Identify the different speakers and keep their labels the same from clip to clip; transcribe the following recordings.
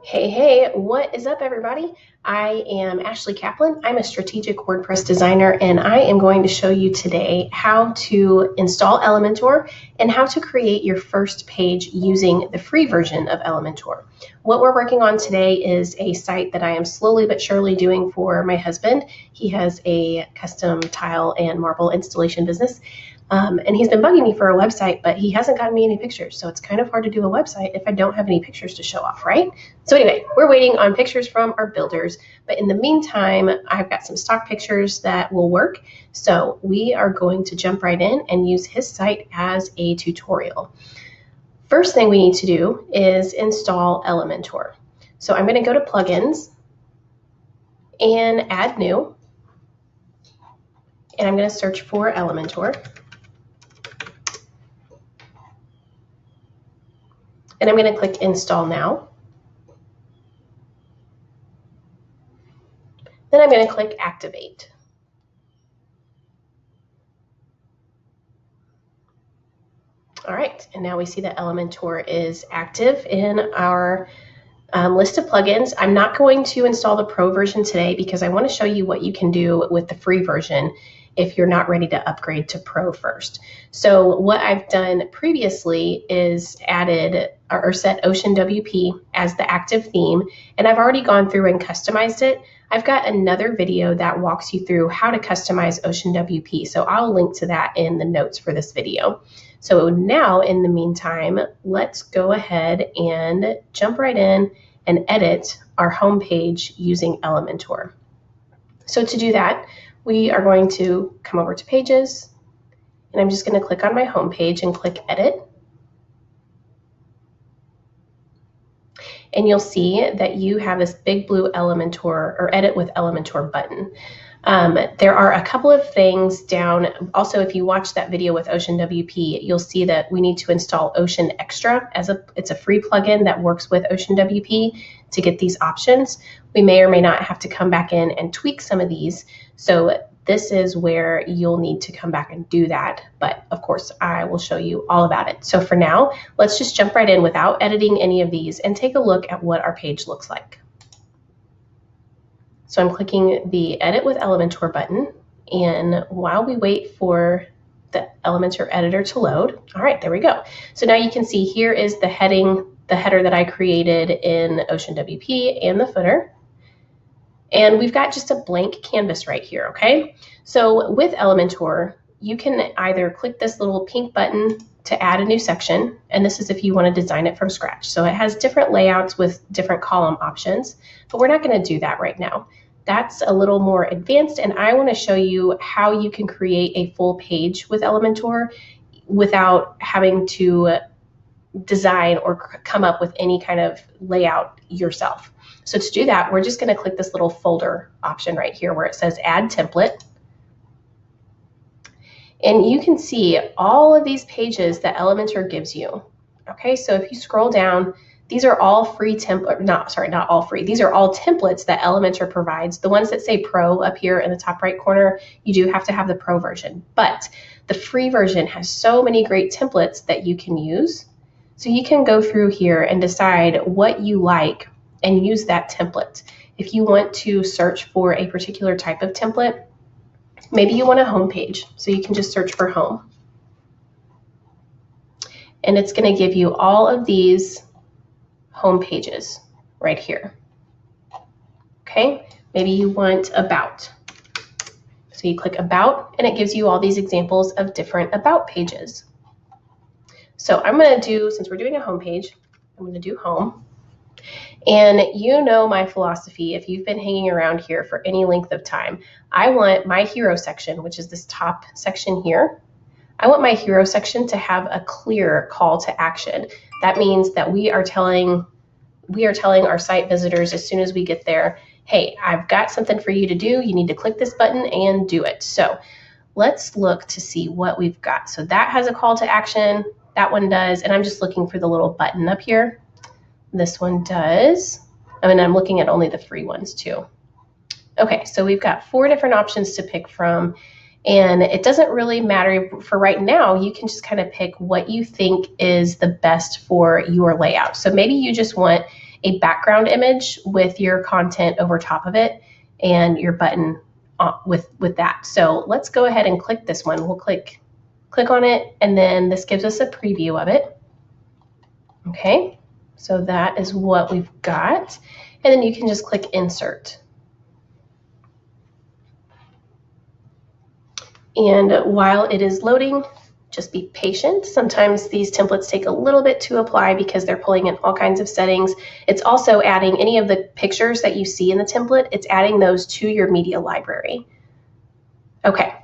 Speaker 1: Hey, what is up, everybody? I am Ashley Kaplan. I'm a strategic WordPress designer, and I am going to show you today how to install Elementor and how to create your first page using the free version of Elementor. What we're working on today is a site that I am slowly but surely doing for my husband. He has a custom tile and marble installation business. And he's been bugging me for a website, but he hasn't gotten me any pictures. So it's kind of hard to do a website if I don't have any pictures to show off, right? So anyway, we're waiting on pictures from our builders. But in the meantime, I've got some stock pictures that will work. So we are going to jump right in and use his site as a tutorial. First thing we need to do is install Elementor. So I'm going to go to Plugins and Add New. And I'm going to search for Elementor. And I'm going to click Install Now. Then I'm going to click Activate. All right, and now we see that Elementor is active in our list of plugins. I'm not going to install the Pro version today because I want to show you what you can do with the free version if you're not ready to upgrade to Pro first. So what I've done previously is added or set Ocean WP as the active theme, and I've already gone through and customized it. I've got another video that walks you through how to customize Ocean WP, so I'll link to that in the notes for this video. So now, in the meantime, let's go ahead and jump right in and edit our home page using Elementor. So to do that, we are going to come over to Pages, and I'm just going to click on my home page and click Edit. And you'll see that you have this big blue Elementor or Edit with Elementor button. There are a couple of things down. Also, if you watch that video with Ocean WP, you'll see that we need to install Ocean Extra it's a free plugin that works with Ocean WP to get these options. We may or may not have to come back in and tweak some of these. So this is where you'll need to come back and do that. But of course, I will show you all about it. So for now, let's just jump right in without editing any of these and take a look at what our page looks like. So I'm clicking the Edit with Elementor button, and while we wait for the Elementor editor to load, all right, there we go. So now you can see here is the header that I created in Ocean WP and the footer. And we've got just a blank canvas right here, okay? So with Elementor, you can either click this little pink button to add a new section, and this is if you want to design it from scratch. So it has different layouts with different column options, but we're not going to do that right now. That's a little more advanced, and I want to show you how you can create a full page with Elementor without having to design or come up with any kind of layout yourself. So to do that, we're just going to click this little folder option right here where it says Add Template. And you can see all of these pages that Elementor gives you. Okay, so if you scroll down, these are all free not all free. These are all templates that Elementor provides. The ones that say Pro up here in the top right corner, you do have to have the Pro version. But the free version has so many great templates that you can use. So you can go through here and decide what you like and use that template. If you want to search for a particular type of template, maybe you want a home page, so you can just search for home. And it's going to give you all of these home pages right here. Okay, maybe you want about. So you click about, and it gives you all these examples of different about pages. So I'm going to do, since we're doing a home page, I'm going to do home. And you know my philosophy, if you've been hanging around here for any length of time, I want my hero section, which is this top section here. I want my hero section to have a clear call to action. That means that we are telling our site visitors as soon as we get there, hey, I've got something for you to do. You need to click this button and do it. So let's look to see what we've got. So that has a call to action. That one does. And I'm just looking for the little button up here. This one does. I mean, I'm looking at only the free ones too. Okay, so we've got 4 different options to pick from. And it doesn't really matter for right now. You can just kind of pick what you think is the best for your layout. So maybe you just want a background image with your content over top of it and your button with that. So let's go ahead and click this one. We'll click on it, and then this gives us a preview of it. Okay, so that is what we've got. And then you can just click insert. And while it is loading, just be patient. Sometimes these templates take a little bit to apply because they're pulling in all kinds of settings. It's also adding any of the pictures that you see in the template, it's adding those to your media library. Okay,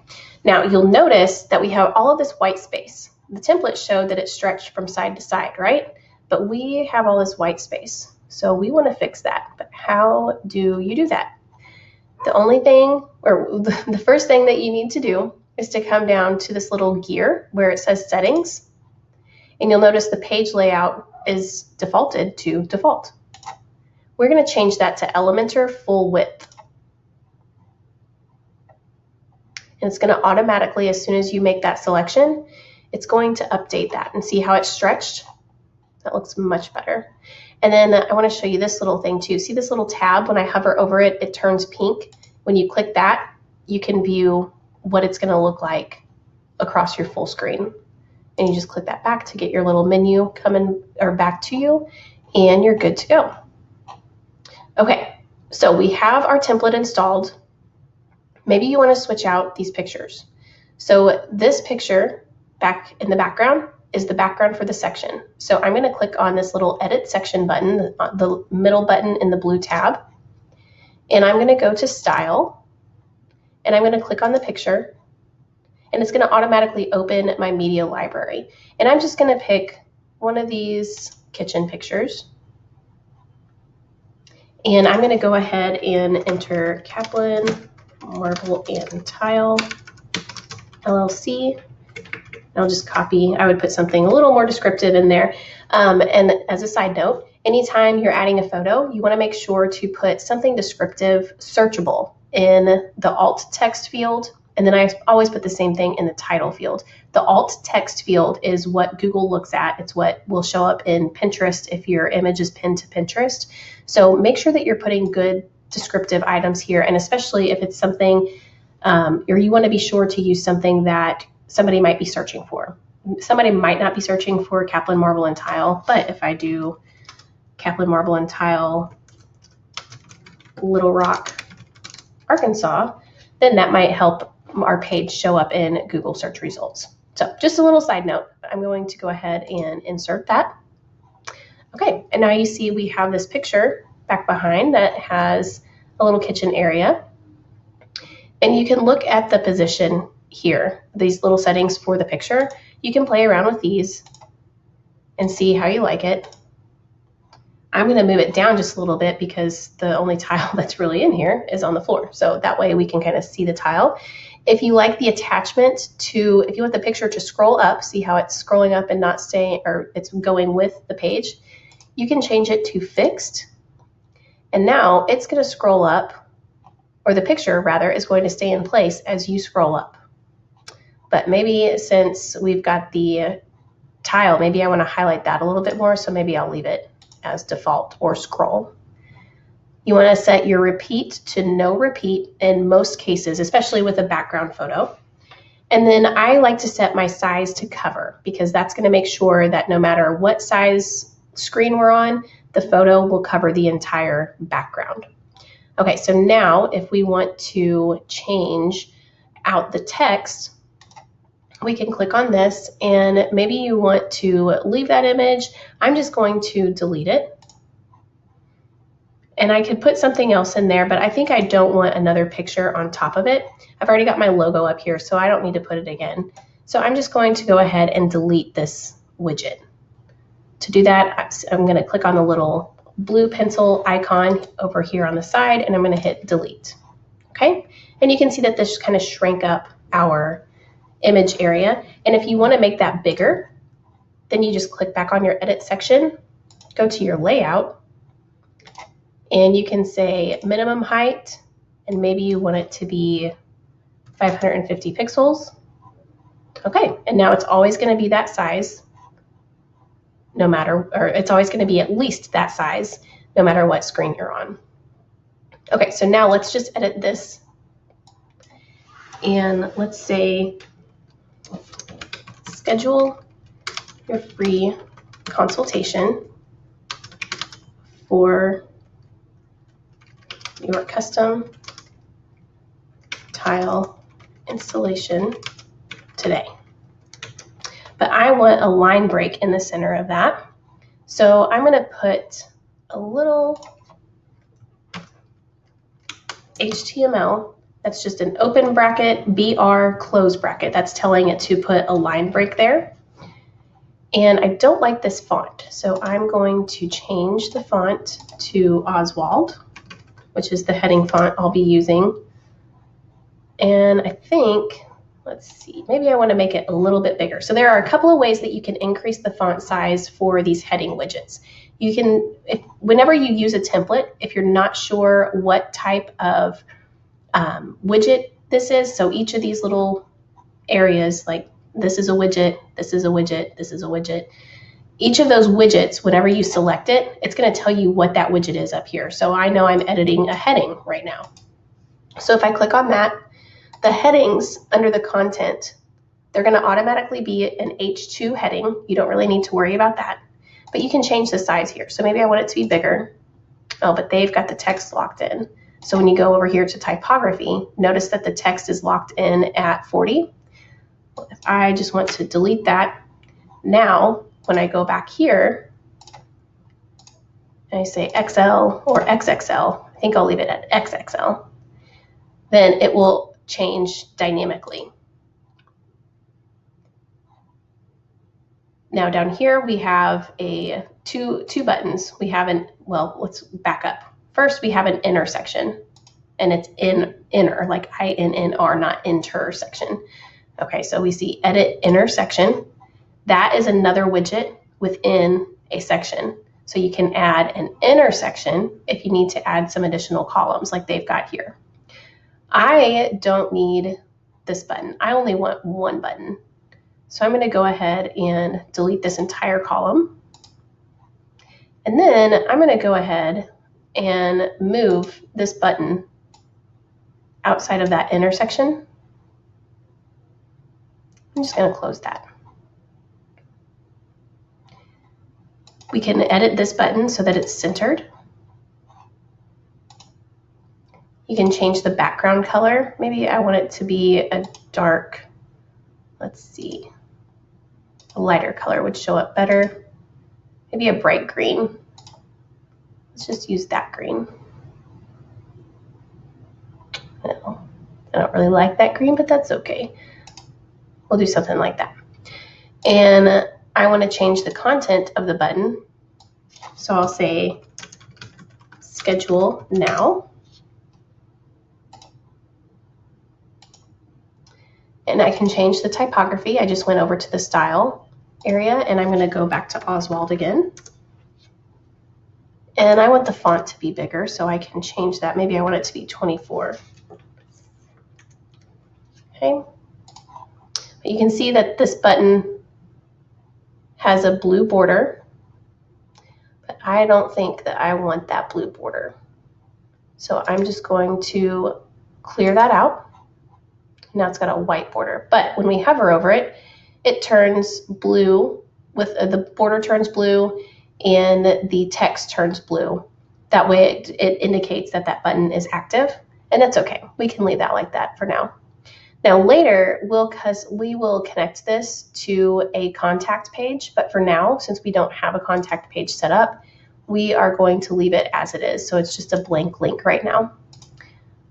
Speaker 1: now you'll notice that we have all of this white space. The template showed that it stretched from side to side, right? But we have all this white space. So we want to fix that. But how do you do that? The only thing, or the first thing that you need to do is to come down to this little gear where it says settings, and you'll notice the page layout is defaulted to default. We're going to change that to Elementor full width. And it's going to automatically, as soon as you make that selection, it's going to update that and see how it's stretched. That looks much better. And then I want to show you this little thing too. See this little tab? When I hover over it, it turns pink. When you click that, you can view what it's going to look like across your full screen. And you just click that back to get your little menu coming or back to you, and you're good to go. Okay, so we have our template installed. Maybe you want to switch out these pictures. So this picture back in the background is the background for the section. So I'm going to click on this little edit section button, the middle button in the blue tab. And I'm going to go to style, and I'm going to click on the picture, and it's going to automatically open my media library. And I'm just going to pick one of these kitchen pictures. And I'm going to go ahead and enter Kaplan Marble and Tile LLC. I'll just copy. I would put something a little more descriptive in there. And as a side note, anytime you're adding a photo, you want to make sure to put something descriptive, searchable in the alt text field. And then I always put the same thing in the title field. The alt text field is what Google looks at. It's what will show up in Pinterest if your image is pinned to Pinterest. So make sure that you're putting good descriptive items here. And especially if it's something, or you want to be sure to use something that somebody might be searching for. Somebody might not be searching for Kaplan Marble and Tile, but if I do Kaplan Marble and Tile, Little Rock, Arkansas, then that might help our page show up in Google search results. So just a little side note, I'm going to go ahead and insert that. Okay, and now you see we have this picture back behind that has a little kitchen area. And you can look at the position here, these little settings for the picture. You can play around with these and see how you like it. I'm going to move it down just a little bit because the only tile that's really in here is on the floor. So that way we can kind of see the tile. If you like the attachment to, if you want the picture to scroll up, see how it's scrolling up and not staying, or it's going with the page, you can change it to fixed. And now it's going to scroll up, or the picture rather is going to stay in place as you scroll up. But maybe since we've got the tile, maybe I want to highlight that a little bit more. So maybe I'll leave it as default or scroll. You want to set your repeat to no repeat in most cases, especially with a background photo. And then I like to set my size to cover because that's going to make sure that no matter what size screen we're on, the photo will cover the entire background. Okay, so now if we want to change out the text, we can click on this, and maybe you want to leave that image. I'm just going to delete it. And I could put something else in there, but I think I don't want another picture on top of it. I've already got my logo up here, so I don't need to put it again. So I'm just going to go ahead and delete this widget. To do that, I'm going to click on the little blue pencil icon over here on the side, and I'm going to hit delete. Okay, and you can see that this kind of shrank up our image area. And if you want to make that bigger, then you just click back on your edit section, go to your layout, and you can say minimum height, and maybe you want it to be 550 pixels. Okay, and now it's always going to be that size, no matter, or it's always going to be at least that size, no matter what screen you're on. Okay, so now let's just edit this. And let's say schedule your free consultation for your custom tile installation today. But I want a line break in the center of that. So I'm going to put a little HTML. That's just an open bracket, BR, close bracket. That's telling it to put a line break there. And I don't like this font, so I'm going to change the font to Oswald, which is the heading font I'll be using. And I think, let's see, maybe I want to make it a little bit bigger. So there are a couple of ways that you can increase the font size for these heading widgets. You can, whenever you use a template, if you're not sure what type of widget this is, so each of these little areas, like this is a widget, this is a widget, this is a widget. Each of those widgets, whenever you select it, it's going to tell you what that widget is up here. So I know I'm editing a heading right now. So if I click on that, the headings under the content, they're going to automatically be an H2 heading. You don't really need to worry about that. But you can change the size here. So maybe I want it to be bigger. Oh, but they've got the text locked in. So when you go over here to typography, notice that the text is locked in at 40. If I just want to delete that, now when I go back here and I say XL or XXL, I think I'll leave it at XXL, then it will change dynamically. Now down here we have two buttons. We have well, let's back up. First we have an intersection, and it's inner, like INNR, not intersection. Okay, so we see edit intersection. That is another widget within a section. So you can add an intersection if you need to add some additional columns like they've got here. I don't need this button. I only want one button. So I'm going to go ahead and delete this entire column. And then I'm going to go ahead and move this button outside of that intersection. I'm just going to close that. We can edit this button so that it's centered. You can change the background color. Maybe I want it to be a dark, let's see, a lighter color would show up better. Maybe a bright green. Let's just use that green. No, I don't really like that green, but that's okay. We'll do something like that. And I want to change the content of the button. So I'll say schedule now. And I can change the typography. I just went over to the style area and I'm going to go back to Oswald again. And I want the font to be bigger, so I can change that. Maybe I want it to be 24. Okay. But you can see that this button has a blue border, but I don't think that I want that blue border. So I'm just going to clear that out. Now it's got a white border, but when we hover over it, it turns blue, with the border turns blue and the text turns blue. That way it indicates that that button is active, and that's okay. We can leave that like that for now. Now later, we will connect this to a contact page, but for now, since we don't have a contact page set up, we are going to leave it as it is. So it's just a blank link right now.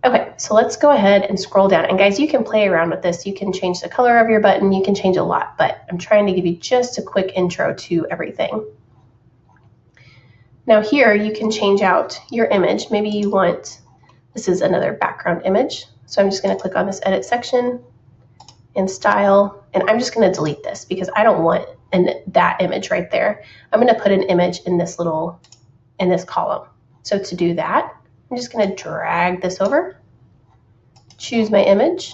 Speaker 1: Okay, so let's go ahead and scroll down. And guys, you can play around with this. You can change the color of your button. You can change a lot, but I'm trying to give you just a quick intro to everything. Now here, you can change out your image. Maybe you want, this is another background image. So I'm just going to click on this edit section and style, and I'm just going to delete this because I don't want that image right there. I'm going to put an image in this column. So to do that, I'm just going to drag this over, choose my image,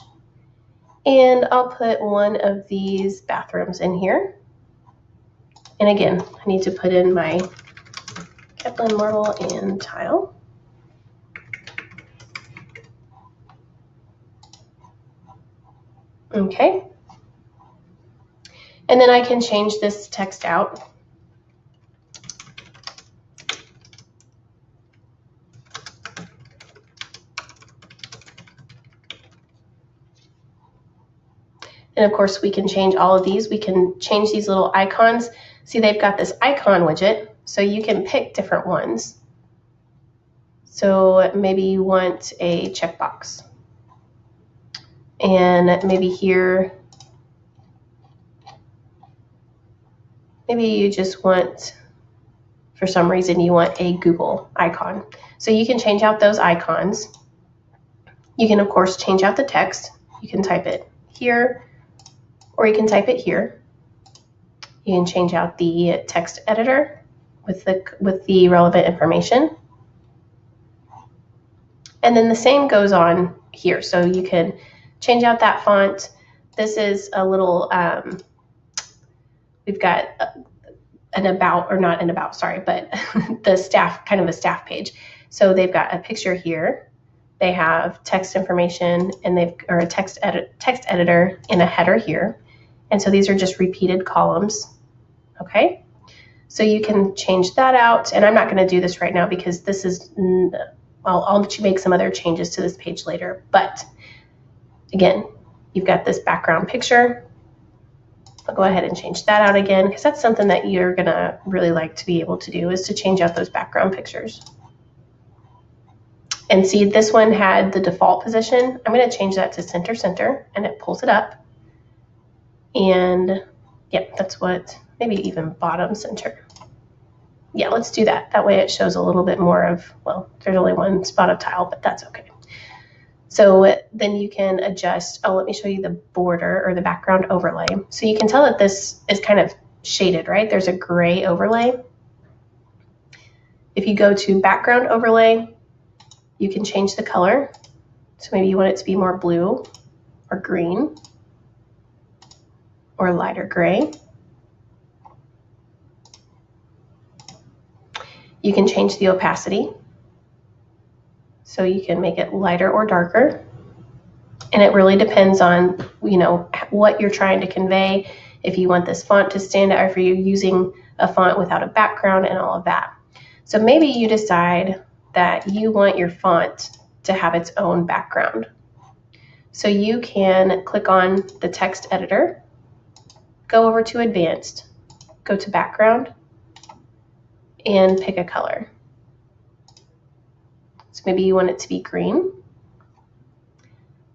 Speaker 1: and I'll put one of these bathrooms in here. And again, I need to put in my Kaplan marble and tile. Okay. And then I can change this text out. And of course, we can change all of these. We can change these little icons. See, they've got this icon widget, so you can pick different ones. So maybe you want a checkbox. And maybe here, maybe you just want, for some reason, you want a Google icon. So you can change out those icons. You can, of course, change out the text. You can type it here, or you can type it here. You can change out the text editor with the relevant information. And then the same goes on here. So you can change out that font. This is a little, we've got an about, or not an about, sorry, but the staff, kind of a staff page. So they've got a picture here. They have text information, and or a text editor and a header here. And so these are just repeated columns. Okay. So you can change that out. And I'm not going to do this right now because this is, I'll let you make some other changes to this page later. But again, you've got this background picture. I'll go ahead and change that out again, because that's something that you're going to really like to be able to do, is to change out those background pictures. And see, this one had the default position. I'm going to change that to center center, and it pulls it up. And yeah, that's what, maybe even bottom center. Yeah, let's do that. That way it shows a little bit more of, well, there's only one spot of tile, but that's okay. So then you can adjust, oh, let me show you the border or the background overlay. So you can tell that this is kind of shaded, right? There's a gray overlay. If you go to background overlay, you can change the color. So maybe you want it to be more blue or green or lighter gray. You can change the opacity. So you can make it lighter or darker. And it really depends on, you know, what you're trying to convey. If you want this font to stand out, or if you're using a font without a background and all of that. So maybe you decide that you want your font to have its own background. So you can click on the text editor, go over to advanced, go to background, and pick a color. So maybe you want it to be green.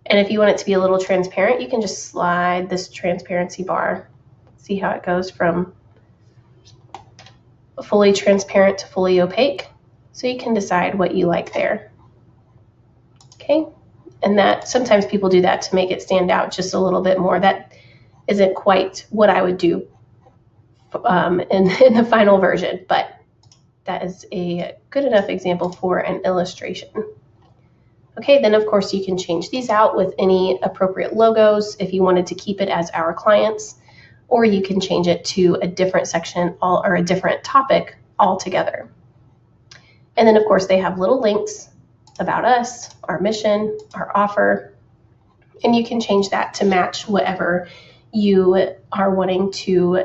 Speaker 1: And if you want it to be a little transparent, you can just slide this transparency bar. See how it goes from fully transparent to fully opaque. So you can decide what you like there. Okay, and that sometimes people do that to make it stand out just a little bit more. That isn't quite what I would do in the final version, but that is a good enough example for an illustration. Okay, then of course you can change these out with any appropriate logos if you wanted to keep it as our clients, or you can change it to a different section or a different topic altogether. And then of course they have little links about us, our mission, our offer, and you can change that to match whatever you are wanting to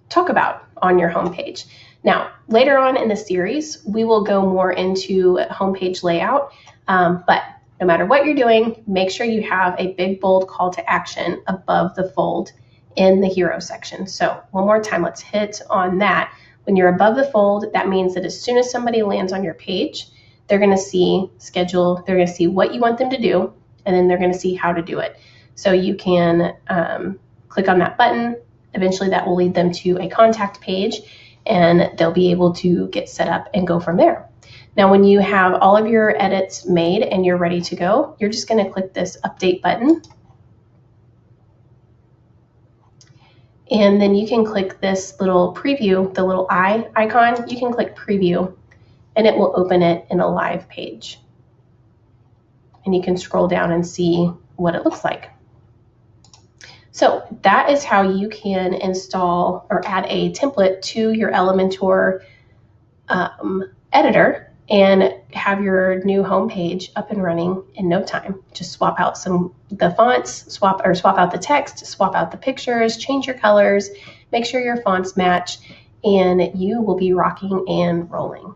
Speaker 1: talk about on your homepage. Now, later on in the series, we will go more into homepage layout, but no matter what you're doing, make sure you have a big, bold call to action above the fold in the hero section. So one more time, let's hit on that. When you're above the fold, that means that as soon as somebody lands on your page, they're going to see schedule, they're going to see what you want them to do, and then they're going to see how to do it. So you can click on that button. Eventually that will lead them to a contact page, and they'll be able to get set up and go from there. Now, when you have all of your edits made and you're ready to go, you're just going to click this update button. And then you can click this little preview, the little eye icon. You can click preview and it will open it in a live page. And you can scroll down and see what it looks like. So that is how you can install or add a template to your Elementor editor and have your new homepage up and running in no time. Just swap out the fonts, swap out the text, swap out the pictures, change your colors, make sure your fonts match, and you will be rocking and rolling.